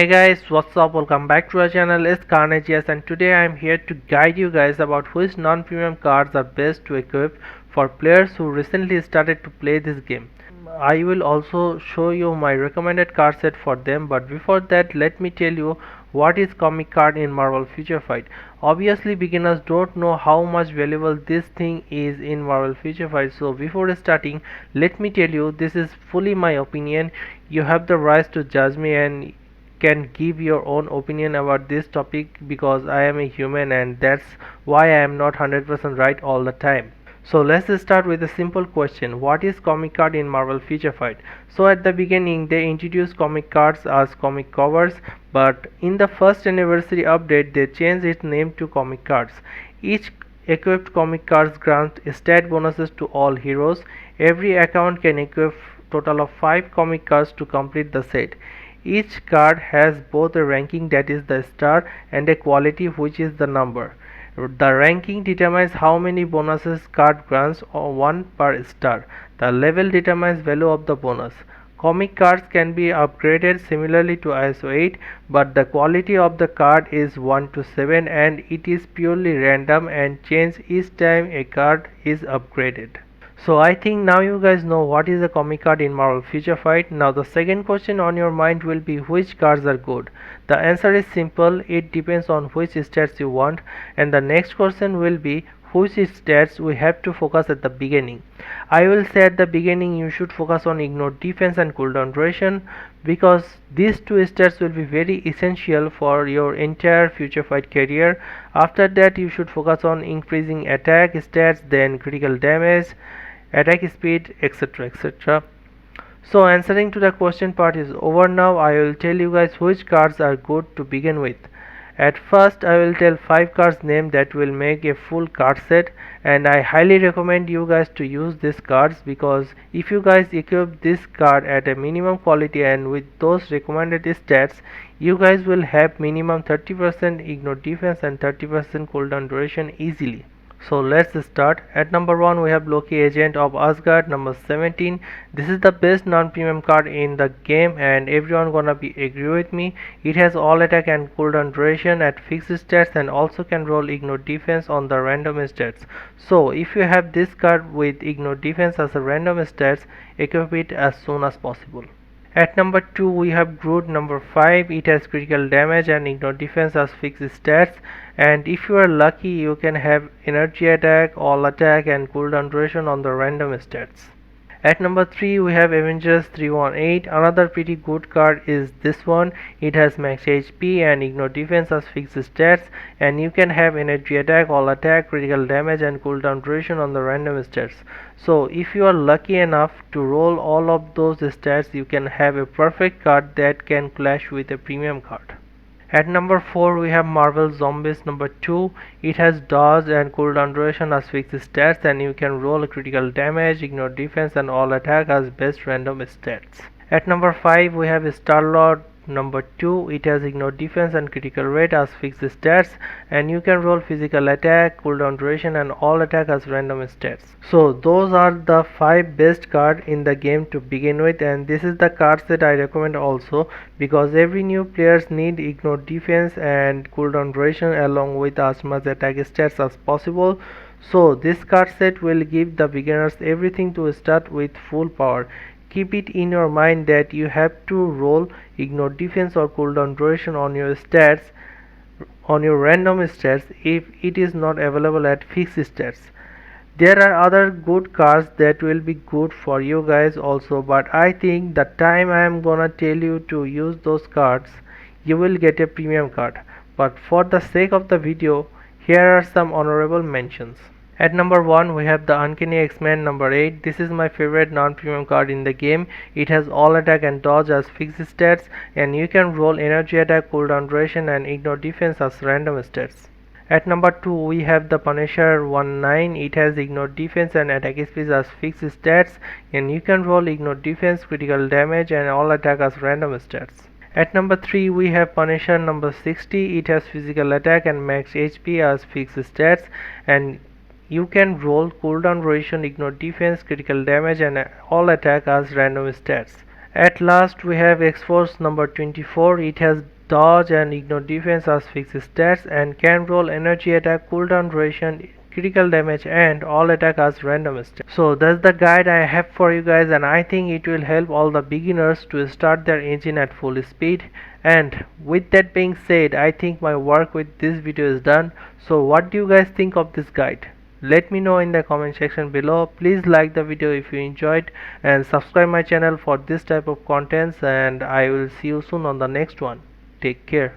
Hey guys, what's up? Welcome back to our channel. It's Carnage, and today I am here to guide you guys about which non-premium cards are best to equip for players who recently started to play this game. I will also show you my recommended card set for them, but before that let me tell you what is comic card in Marvel Future Fight. Obviously beginners don't know how much valuable this thing is in Marvel Future Fight, so before starting let me tell you this is fully my opinion. You have the right to judge me and can give your own opinion about this topic because I am a human and that's why I am not 100% right all the time. So let's start with a simple question. What is comic card in Marvel Future Fight? So at the beginning they introduced comic cards as comic covers, but in the first anniversary update they changed its name to comic cards. Each equipped comic cards grant stat bonuses to all heroes. Every account can equip total of 5 comic cards to complete the set. Each card has both a ranking, that is the star, and a quality, which is the number. The ranking determines how many bonuses card grants, or 1 per star. The level determines value of the bonus. Comic cards can be upgraded similarly to ISO 8, but the quality of the card is 1 to 7 and it is purely random and changes each time a card is upgraded. So I think now you guys know what is a comic card in Marvel Future Fight. Now the second question on your mind will be which cards are good. The answer is simple, it depends on which stats you want, and the next question will be which stats we have to focus at the beginning. I will say at the beginning you should focus on ignore defense and cooldown duration because these two stats will be very essential for your entire Future Fight career. After that you should focus on increasing attack stats, then critical damage, attack speed, etc. So answering to the question part is over. Now I will tell you guys which cards are good to begin with. At first I will tell 5 cards name that will make a full card set, and I highly recommend you guys to use these cards because if you guys equip this card at a minimum quality and with those recommended stats, you guys will have minimum 30% ignore defense and 30% cooldown duration easily. So let's start. At number 1 we have Loki, Agent of ASGARD. Number 17, this is the best non-premium card in the game and everyone gonna be agree with me. It has all attack and cooldown duration at fixed stats and also can roll ignore defense on the random stats. So if you have this card with ignore defense as a random stats, equip it as soon as possible. At number 2 we have GROOT. Number 5, it has critical damage and ignore defense as fixed stats, and if you are lucky you can have energy attack, all attack and cooldown duration on the random stats. At number 3 we have Avengers 318. Another pretty good card is this one. It has max HP and ignore defense as fixed stats, and you can have energy attack, all attack, critical damage and cooldown duration on the random stats. So if you are lucky enough to roll all of those stats, you can have a perfect card that can clash with a premium card. At number 4 we have Marvel Zombies. Number 2, it has dodge and cooldown duration as fixed stats, and you can roll critical damage, ignore defense and all attack as best random stats. At number 5 we have Star-Lord. Number 2, it has ignore defense and critical rate as fixed stats, and you can roll physical attack, cooldown duration and all attack as random stats. So those are the 5 best cards in the game to begin with, and this is the cards that I recommend also because every new players need ignore defense and cooldown duration along with as much attack stats as possible. So this card set will give the beginners everything to start with full power. Keep it in your mind that you have to roll ignore defense or cooldown duration on your stats, on your random stats, if it is not available at fixed stats. There are other good cards that will be good for you guys also, but I think the time I am gonna tell you to use those cards you will get a premium card, but for the sake of the video here are some honorable mentions. At number 1 we have the Uncanny X-Men. Number 8, this is my favorite non-premium card in the game. It has all attack and dodge as fixed stats, and you can roll energy attack, cooldown duration and ignore defense as random stats. At number 2 we have the Punisher 19. It has ignore defense and attack speed as fixed stats, and you can roll ignore defense, critical damage and all attack as random stats. At number 3 we have Punisher number 60. It has physical attack and max HP as fixed stats, and you can roll cooldown duration, ignore defense, critical damage and all attack as random stats. At last we have X-Force number 24. It has dodge and ignore defense as fixed stats and can roll energy attack, cooldown duration, critical damage and all attack as random stats. So that's the guide I have for you guys, and I think it will help all the beginners to start their engine at full speed. And with that being said, I think my work with this video is done. So what do you guys think of this guide? Let me know in the comment section below. Please like the video if you enjoyed and subscribe my channel for this type of contents, and I will see you soon on the next one. Take care.